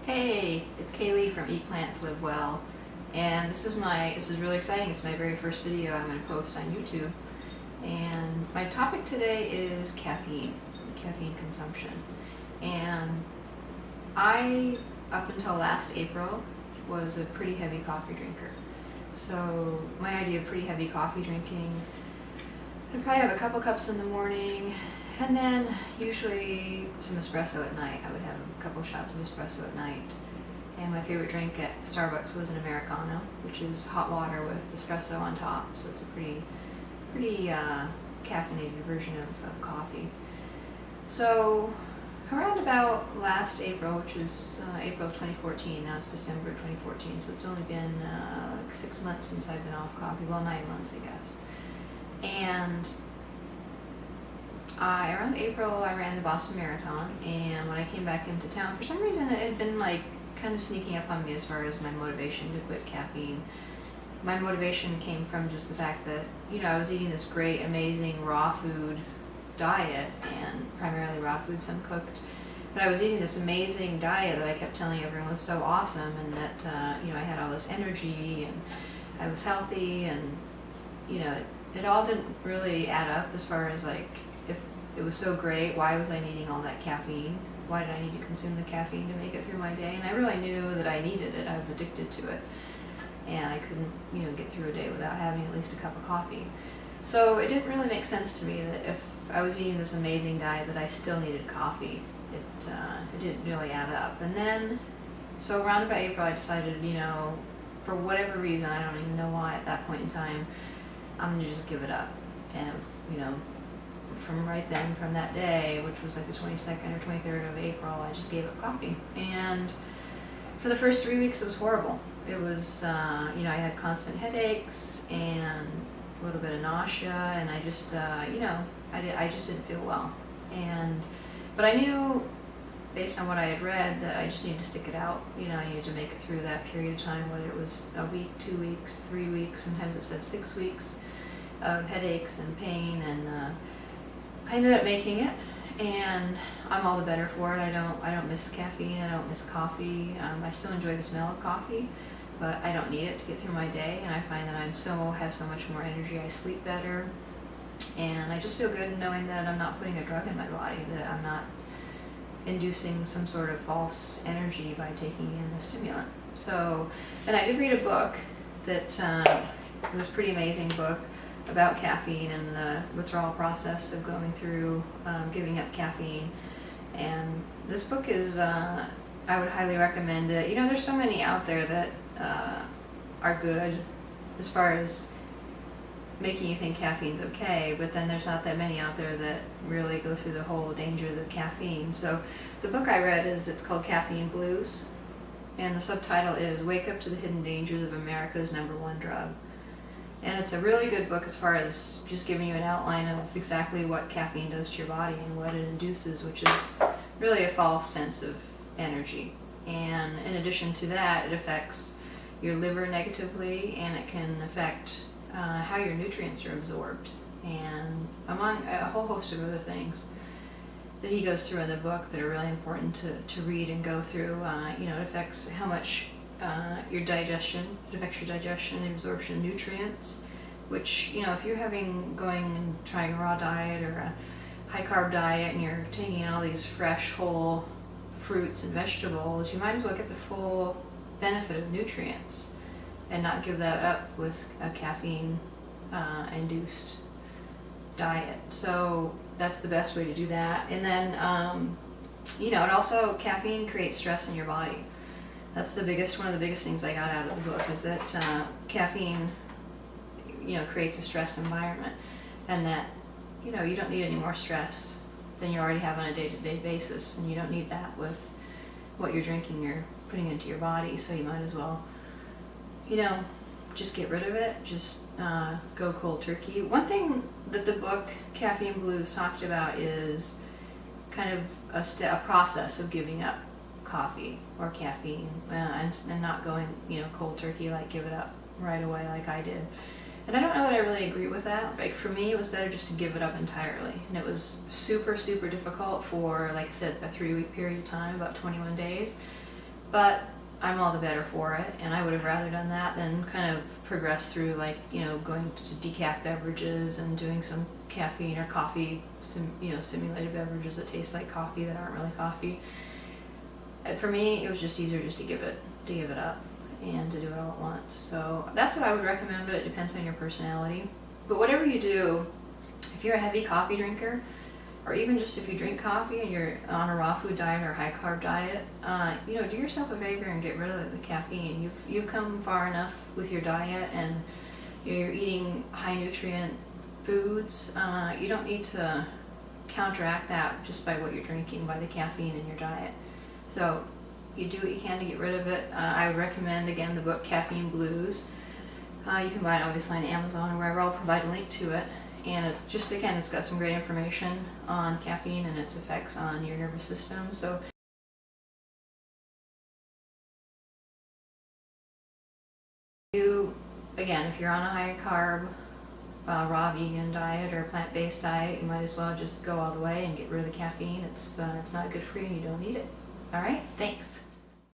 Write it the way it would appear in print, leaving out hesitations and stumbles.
Hey, it's Kaylee from EatPlantsLiveWell, and this is really exciting. It's my very first video I'm going to post on YouTube, and my topic today is caffeine consumption. And I, up until last April, was a pretty heavy coffee drinker. So my idea of pretty heavy coffee drinking, I'd probably have a couple cups in the morning, and then usually some espresso at night. I would have a couple shots of espresso at night. And my favorite drink at Starbucks was an Americano, which is hot water with espresso on top. So it's a pretty caffeinated version of coffee. So around about last April, which was April of 2014, now it's December 2014, so it's only been like 6 months since I've been off coffee, well 9 months I guess. And around April I ran the Boston Marathon, and when I came back into town, for some reason it had been like kind of sneaking up on me as far as my motivation to quit caffeine. My motivation came from just the fact that, I was eating this great, amazing raw food diet, and primarily raw food, some cooked. But I was eating this amazing diet that I kept telling everyone was so awesome, and that, I had all this energy, and I was healthy, and, it all didn't really add up as far as like, if it was so great, why was I needing all that caffeine? Why did I need to consume the caffeine to make it through my day? And I really knew that I needed it. I was addicted to it. And I couldn't, get through a day without having at least a cup of coffee. So it didn't really make sense to me that if I was eating this amazing diet that I still needed coffee. It didn't really add up. And then, so around about April, I decided, for whatever reason, I don't even know why at that point in time, I'm gonna just give it up. And it was, from right then, from that day, which was like the 22nd or 23rd of April, I just gave up coffee. And for the first 3 weeks, it was horrible. It was, I had constant headaches and a little bit of nausea, and I just, I just didn't feel well. But I knew, based on what I had read, that I just needed to stick it out. I needed to make it through that period of time, whether it was a week, 2 weeks, 3 weeks, sometimes it said 6 weeks of headaches and pain, and I ended up making it, and I'm all the better for it. I don't miss caffeine, I don't miss coffee. I still enjoy the smell of coffee, but I don't need it to get through my day, and I find that I have so much more energy. I sleep better, and I just feel good knowing that I'm not putting a drug in my body, that I'm not inducing some sort of false energy by taking in a stimulant. So, and I did read a book that was a pretty amazing book about caffeine and the withdrawal process of going through giving up caffeine. And this book is, I would highly recommend it. There's so many out there that are good as far as making you think caffeine's okay, but then there's not that many out there that really go through the whole dangers of caffeine. So the book I read it's called Caffeine Blues, and the subtitle is Wake Up to the Hidden Dangers of America's #1 Drug. And it's a really good book as far as just giving you an outline of exactly what caffeine does to your body and what it induces, which is really a false sense of energy. And in addition to that, it affects your liver negatively, and it can affect how your nutrients are absorbed, and among a whole host of other things that he goes through in the book that are really important to read and go through. It affects how much your digestion, it affects your digestion and absorption of nutrients, which, if you're going and trying a raw diet or a high carb diet, and you're taking in all these fresh, whole fruits and vegetables, you might as well get the full benefit of nutrients and not give that up with a caffeine induced diet. So that's the best way to do that. And then, it also, caffeine creates stress in your body. That's one of the biggest things I got out of the book, is that caffeine, creates a stress environment, and that, you don't need any more stress than you already have on a day-to-day basis, and you don't need that with what you're drinking, you're putting into your body, so you might as well, just get rid of it, just go cold turkey. One thing that the book Caffeine Blues talked about is kind of a process of giving up coffee or caffeine, and not going, cold turkey, like give it up right away like I did. And I don't know that I really agree with that. Like, for me, it was better just to give it up entirely. And it was super, super difficult for, like I said, a 3-week period of time, about 21 days. but I'm all the better for it, and I would have rather done that than kind of progress through, like, going to decaf beverages and doing some caffeine or coffee, simulated beverages that taste like coffee that aren't really coffee. For me, it was just easier just to give it up and to do it all at once. So that's what I would recommend, but it depends on your personality. But whatever you do, if you're a heavy coffee drinker, or even just if you drink coffee and you're on a raw food diet or a high carb diet, do yourself a favor and get rid of the caffeine. You've come far enough with your diet, and you're eating high nutrient foods. You don't need to counteract that just by what you're drinking, by the caffeine in your diet. So you do what you can to get rid of it. I would recommend, again, the book Caffeine Blues. You can buy it obviously on Amazon or wherever. I'll provide a link to it. And it's just, again, it's got some great information on caffeine and its effects on your nervous system. So again, if you're on a high carb, raw vegan diet or plant-based diet, you might as well just go all the way and get rid of the caffeine. It's not good for you and you don't need it. All right, thanks.